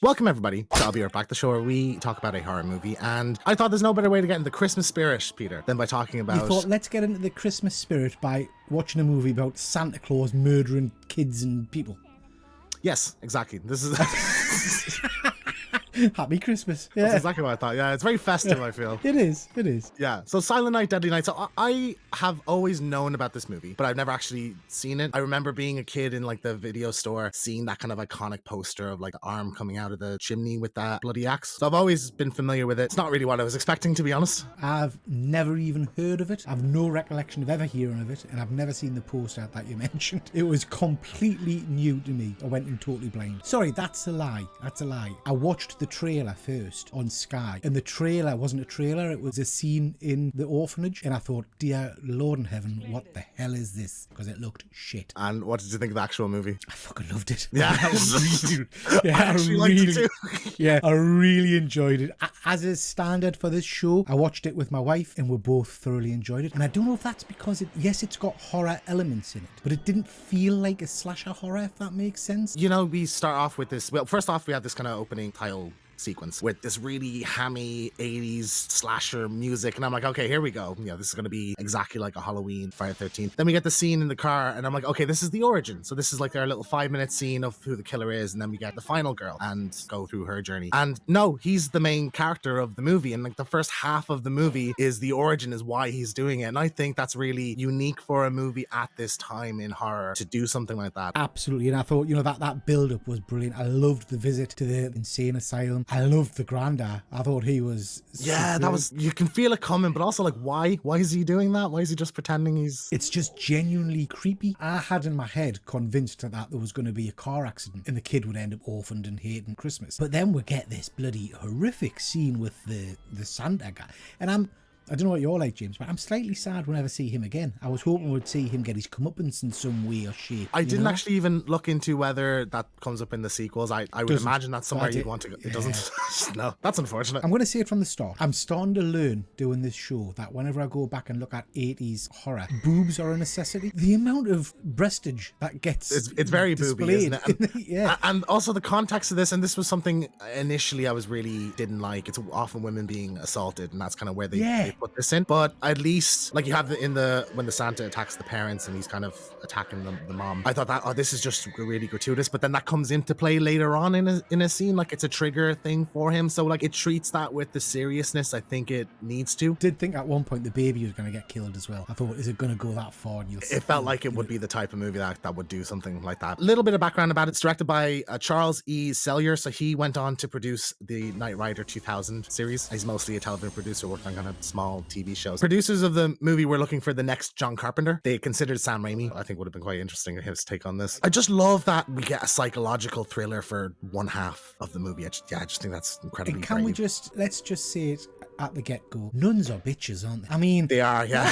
Welcome everybody to I'll Be Right Back, the show where we talk about a horror movie, and I thought there's no better way to get into the Christmas spirit, Peter, than by talking about... You thought, let's get into the Christmas spirit by watching a movie about Santa Claus murdering kids and people. Yes, exactly. This is... Happy Christmas. Yeah. That's exactly what I thought. Yeah, it's very festive, I feel. It is. It is. Yeah. So Silent Night, Deadly Night. So I have always known about this movie, but I've never actually seen it. I remember being a kid in like the video store, seeing that kind of iconic poster of like the arm coming out of the chimney with that bloody axe. So I've always been familiar with it. It's not really what I was expecting, to be honest. I've never even heard of it. I've no recollection of ever hearing of it, and I've never seen the poster that you mentioned. It was completely new to me. I went in totally blind. Sorry, that's a lie. That's a lie. I watched the trailer first on Sky, and the trailer wasn't a trailer, it was a scene in the orphanage, and I thought, dear Lord in heaven, what the hell is this? Because it looked shit. And what did you think of the actual movie? I fucking loved it. Yeah. I really enjoyed it. As is standard for this show, I watched it with my wife and we both thoroughly enjoyed it. And I don't know if that's because yes, it's got horror elements in it, but it didn't feel like a slasher horror, if that makes sense. You know, we start off with this, well, first off, we had this kind of opening title sequence with this really hammy 80s slasher music, and I'm like, okay, here we go. You know, this is going to be exactly like a Halloween Friday the 13th. Then we get the scene in the car, and I'm like, okay, this is the origin. So this is like our little 5-minute scene of who the killer is, and then we get the final girl and go through her journey. And no, he's the main character of the movie, and like the first half of the movie is the origin, is why he's doing it. And I think that's really unique for a movie at this time in horror to do something like that. Absolutely. And I thought, you know, that build-up was brilliant. I loved the visit to the insane asylum. I loved the grandad. I thought he was superb. That was, you can feel it coming, but also like, why is he doing that? Why is he just pretending he's... It's just genuinely creepy. I had in my head convinced that there was going to be a car accident and the kid would end up orphaned and hating Christmas. But then we get this bloody horrific scene with the Santa guy, and I don't know what you're like, James, but I'm slightly sad we'll never see him again. I was hoping we'd see him get his comeuppance in some way or shape. I didn't actually even look into whether that comes up in the sequels. I would imagine that's somewhere you'd want to go. It doesn't. No, that's unfortunate. I'm going to say it from the start. I'm starting to learn doing this show that whenever I go back and look at 80s horror, boobs are a necessity. The amount of breastage that gets it's very booby, isn't it? And, yeah. And also the context of this, and this was something initially I was really didn't like. It's often women being assaulted, and that's kind of where they put this in. But at least, like, you have when the Santa attacks the parents and he's kind of attacking the mom, I thought that, this is just really gratuitous. But then that comes into play later on in a scene, like it's a trigger thing for him, so like it treats that with the seriousness I think it needs to. Did think at one point the baby was going to get killed as well. I thought, is it going to go that far? And it felt like it would be the type of movie that would do something like that. A little bit of background about it. It's directed by Charles E. Sellier, so he went on to produce the Knight Rider 2000 series. He's mostly a television producer, worked on kind of small TV shows. Producers of the movie were looking for the next John Carpenter. They considered Sam Raimi. I think would have been quite interesting, his take on this. I just love that we get a psychological thriller for one half of the movie. I just think that's incredibly brave. Let's just say it at the get-go. Nuns are bitches, aren't they? I mean, they are, yeah.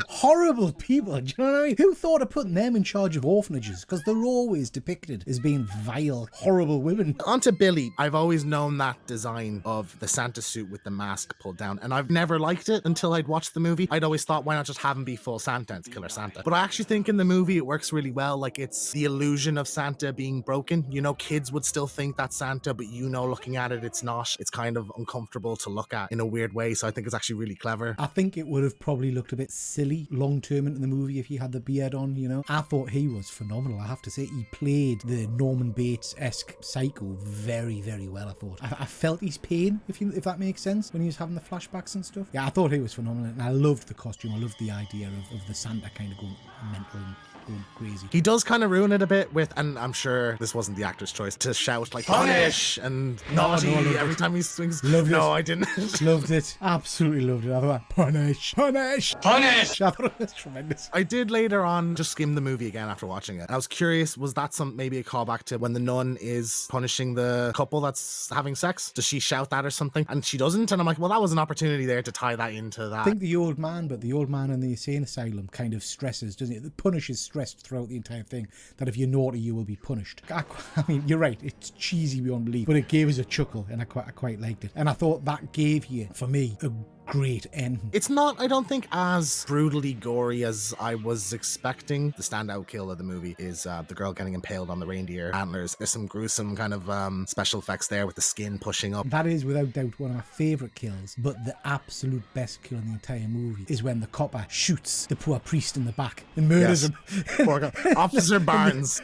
horrible people. Do you know what I mean? Who thought of putting them in charge of orphanages? Because they're always depicted as being vile, horrible women. On to Billy. I've always known that design of the Santa suit with the mask pulled down, and I've never liked it until I'd watched the movie. I'd always thought, why not just have him be full Santa? It's Killer Santa. But I actually think in the movie it works really well. Like, it's the illusion of Santa being broken. You know, kids would still think that's Santa, but you know, looking at it, it's not. It's kind of uncomfortable to look at in a weird way, so I think it's actually really clever. I think it would have probably looked a bit silly long term into the movie if he had the beard on, you know. I thought he was phenomenal. I have to say, he played the Norman Bates-esque psycho very, very well. I thought I felt his pain, if that makes sense, when he was having the flashbacks and stuff. Yeah, I thought he was phenomenal, and I loved the costume. I loved the idea of the Santa kind of going mental and going crazy. He does kind of ruin it a bit with, and I'm sure this wasn't the actor's choice, to shout like punish and naughty every time he swings. Loved it. I didn't. Loved it. Absolutely loved it. I thought, punish. I thought it was tremendous. I did later on just skim the movie again after watching it. I was curious, was that maybe a callback to when the nun is punishing the couple that's having sex? Does she shout that or something? And she doesn't, and I'm like, well, that was an opportunity there to tie that into that. I think the old man in the insane asylum kind of stresses, doesn't it? The punishes stressed throughout the entire thing that if you're naughty, you will be punished. I mean, you're right, it's cheesy beyond belief, but it gave us a chuckle, and I quite liked it. And I thought that gave you, for me, a great ending. It's not, I don't think, as brutally gory as I was expecting. The standout kill of the movie is the girl getting impaled on the reindeer antlers. There's some gruesome kind of special effects there with the skin pushing up. That is without doubt one of my favourite kills, but the absolute best kill in the entire movie is when the copper shoots the poor priest in the back and murders him. Poor guy. Officer Barnes.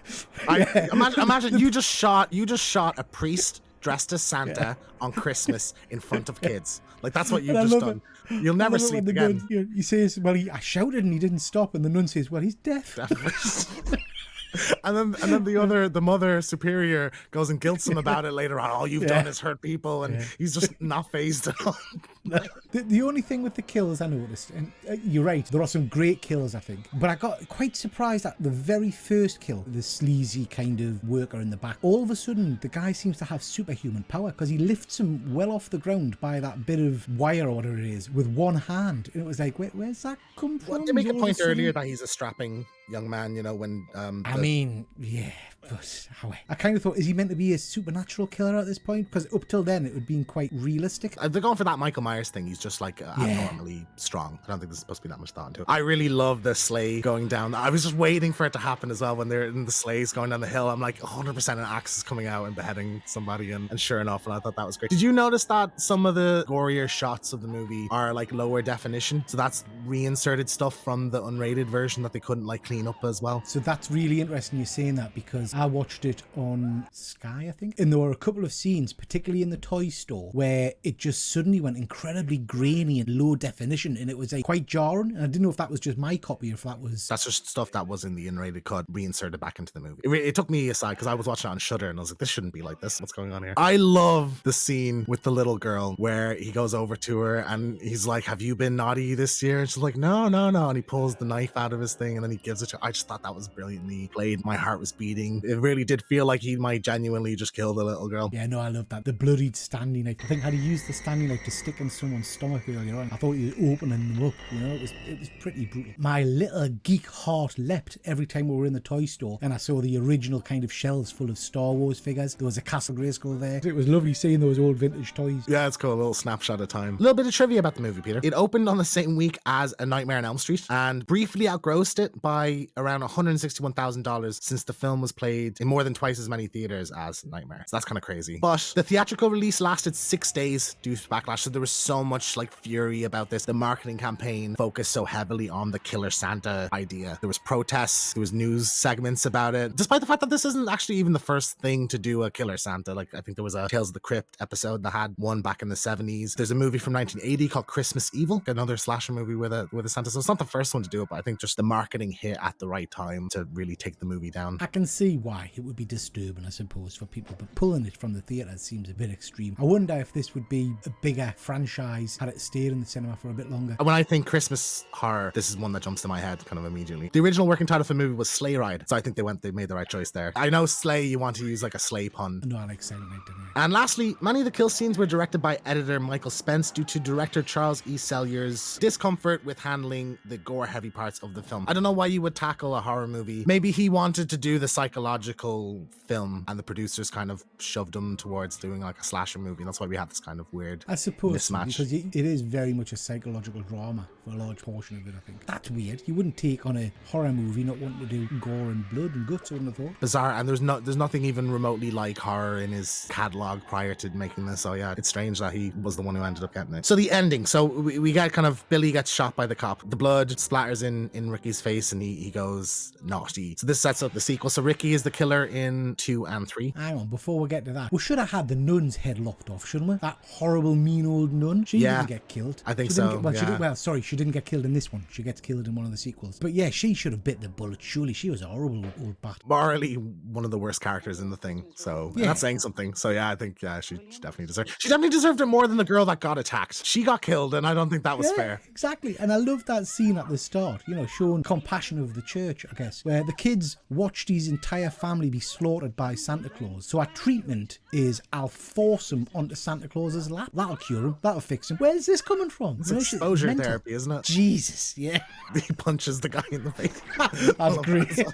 Imagine you just shot a priest dressed as Santa on Christmas in front of kids. Like, that's what you've just done. You'll never sleep again. He says, well, I shouted and he didn't stop. And the nun says, well, he's deaf. And then the mother superior goes and guilts him about it later on. All you've done is hurt people, and he's just not fazed at all. The only thing with the kills I noticed, and you're right, there are some great kills, I think, but I got quite surprised at the very first kill, the sleazy kind of worker in the back. All of a sudden, the guy seems to have superhuman power because he lifts him well off the ground by that bit of wire or whatever it is with one hand. And it was like, where's that come from? Well, they make a point earlier that he's a strapping young man, you know, when but I kind of thought, is he meant to be a supernatural killer at this point? Because up till then it had been quite realistic. They're going for that Michael Myers thing. He's just like abnormally strong. I don't think there's supposed to be that much thought into it. I really love the sleigh going down. I was just waiting for it to happen as well when they're in the sleighs going down the hill. I'm like 100% an axe is coming out and beheading somebody, and sure enough, and I thought that was great. Did you notice that some of the gorier shots of the movie are like lower definition? So that's reinserted stuff from the unrated version that they couldn't like clean up as well. So that's really interesting you're saying that, because I watched it on Sky, I think, and there were a couple of scenes, particularly in the toy store, where it just suddenly went incredibly grainy and low definition, and it was like quite jarring. And I didn't know if that was just my copy or if that was... That's just stuff that was in the unrated cut reinserted back into the movie. It took me aside because I was watching it on Shudder and I was like, this shouldn't be like this. What's going on here? I love the scene with the little girl where he goes over to her and he's like, have you been naughty this year? And she's like, no. And he pulls the knife out of his thing and then he gives it to her. I just thought that was brilliantly played. My heart was beating. It really did feel like he might genuinely just kill the little girl. Yeah, no, I love that. The bloodied standing knife. I think had he used the standing knife to stick in someone's stomach earlier on, I thought he was opening them up. You know, it was pretty brutal. My little geek heart leapt every time we were in the toy store and I saw the original kind of shelves full of Star Wars figures. There was a Castle Grayskull there. It was lovely seeing those old vintage toys. Yeah, it's cool. A little snapshot of time. A little bit of trivia about the movie, Peter. It opened on the same week as A Nightmare on Elm Street and briefly outgrossed it by around $161,000 since the film was played in more than twice as many theaters as Nightmare. So that's kind of crazy. But the theatrical release lasted 6 days due to backlash. So there was so much like fury about this. The marketing campaign focused so heavily on the Killer Santa idea. There was protests, there was news segments about it, despite the fact that this isn't actually even the first thing to do a Killer Santa. Like, I think there was a Tales of the Crypt episode that had one back in the 70s. There's a movie from 1980 called Christmas Evil, another slasher movie with a Santa. So it's not the first one to do it, but I think just the marketing hit at the right time to really take the movie down. I can see why it would be disturbing, I suppose, for people, but pulling it from the theatre seems a bit extreme. I wonder if this would be a bigger franchise had it stayed in the cinema for a bit longer. When I think Christmas horror, this is one that jumps to my head kind of immediately. The original working title for the movie was Sleigh Ride, so I think they made the right choice there. I know sleigh, you want to use like a sleigh pun. No, I like Silent Night, didn't I? And lastly, many of the kill scenes were directed by editor Michael Spence due to director Charles E. Sellier's discomfort with handling the gore-heavy parts of the film. I don't know why you would tackle a horror movie. Maybe he wanted to do the psychological film and the producers kind of shoved him towards doing like a slasher movie. That's why we have this kind of weird I suppose mismatch. Because it is very much a psychological drama for a large portion of it, I think. That's weird. You wouldn't take on a horror movie not wanting to do gore and blood and guts, I wouldn't have thought. Bizarre, and there's nothing even remotely like horror in his catalog prior to making this. So yeah, it's strange that he was the one who ended up getting it. So the ending. So we get kind of Billy gets shot by the cop. The blood splatters in Ricky's face and he goes naughty. So this sets up the sequel. So Ricky is the killer in 2 and 3. Hang on, before we get to that, we should have had the nun's head lopped off, shouldn't we? That horrible, mean old nun. She didn't get killed. I think she so. She didn't get killed in this one. She gets killed in one of the sequels. But yeah, she should have bit the bullet. Surely she was a horrible old bat. Morally, one of the worst characters in the thing. So not saying something. So yeah, I think she definitely deserved. She definitely deserved it more than the girl that got attacked. She got killed, and I don't think that was fair. Exactly. And I love that scene at the start. You know, showing compassion of the church, I guess, where the kids watched his entire family be slaughtered by Santa Claus. So our treatment is I'll force him onto Santa Claus's lap. That'll cure him. That'll fix him. Where's this coming from? It's exposure mental. therapy, isn't it? Jesus, yeah. He punches the guy in the face. That's great.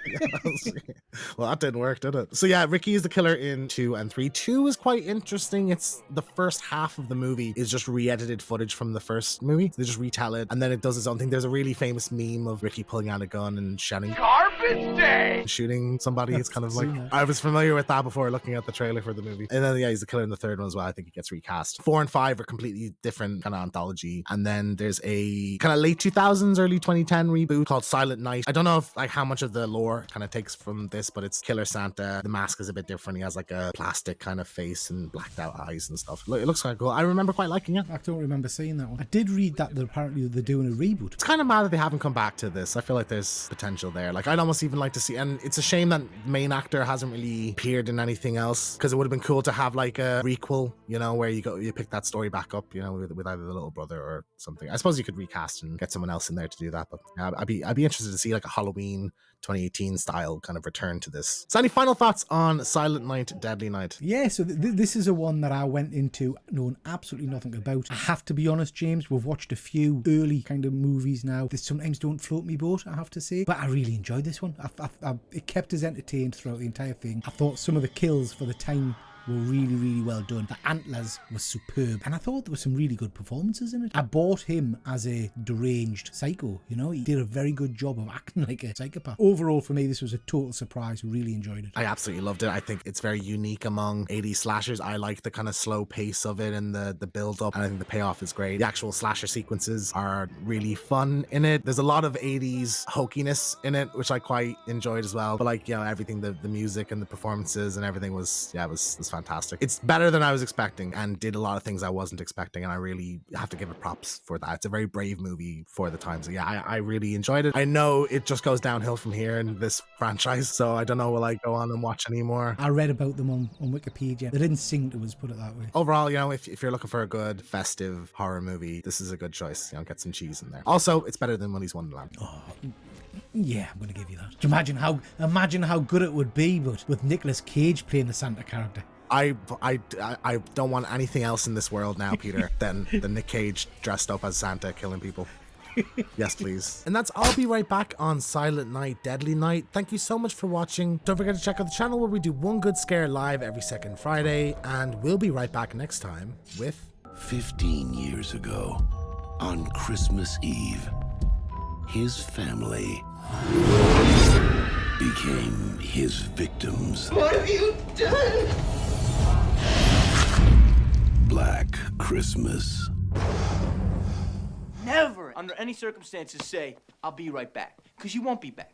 Well, that didn't work, did it? So yeah, Ricky is the killer in 2 and 3. 2 is quite interesting. It's the first half of the movie is just re-edited footage from the first movie. They just retell it, and then it does its own thing. There's a really famous meme of Ricky pulling out a gun and shouting "Garbage Day!" shooting somebody. It's kind of like, I was familiar with that before looking at the trailer for the movie. And then yeah, he's the killer in the third one as well. I think he gets recast. 4 and 5 are completely different kind of anthology. And then there's a kind of late 2000s, early 2010 reboot called Silent Night. I don't know if like how much of the lore kind of takes from this, but it's Killer Santa. The mask is a bit different. He has like a plastic kind of face and blacked out eyes and stuff. It looks kind of cool. I remember quite liking it. I don't remember seeing that one. I did read that apparently they're doing a reboot. It's kind of mad that they haven't come back to this. I feel like there's potential there. Like I'd almost even like to see, and it's a shame that main actor hasn't really appeared in anything else, because it would have been cool to have like a requel, you know, where you pick that story back up, you know, with either the little brother or something. I suppose you could recast and get someone else in there to do that, but yeah, I'd be interested to see like a Halloween 2018 style kind of return to this. So any final thoughts on Silent Night, Deadly Night? Yeah, so this is a one that I went into knowing absolutely nothing about. I have to be honest, James, we've watched a few early kind of movies now that sometimes don't float me boat, I have to say, but I really enjoyed this one. It kept us entertained throughout the entire thing. I thought some of the kills for the time were really, really well done. The antlers was superb, and I thought there were some really good performances in it. I bought him as a deranged psycho, you know, he did a very good job of acting like a psychopath. Overall, for me, this was a total surprise. Really enjoyed it. I absolutely loved it. I think it's very unique among 80s slashers. I like the kind of slow pace of it and the build up, and I think the payoff is great. The actual slasher sequences are really fun in it. There's a lot of 80s hokiness in it, which I quite enjoyed as well. But like, you know, everything, the music and the performances and everything was fantastic. It's better than I was expecting and did a lot of things I wasn't expecting, and I really have to give it props for that. It's a very brave movie for the time. So yeah, I really enjoyed it. I know it just goes downhill from here in this franchise, so I don't know will I go on and watch anymore. I read about them on Wikipedia. They didn't sing to us, put it that way. Overall, you know, if you're looking for a good festive horror movie, this is a good choice. You know, get some cheese in there. Also, it's better than Willy's Wonderland. Oh, yeah, I'm going to give you that. Imagine how good it would be, but with Nicolas Cage playing the Santa character. I don't want anything else in this world now, Peter, than Nick Cage dressed up as Santa killing people. Yes, please. And that's I'll be right back on Silent Night, Deadly Night. Thank you so much for watching. Don't forget to check out the channel where we do one good scare live every second Friday, and we'll be right back next time with 15 years ago, on Christmas Eve, his family became his victims. What have you done? Black Christmas. Never, under any circumstances, say, I'll be right back. Because you won't be back.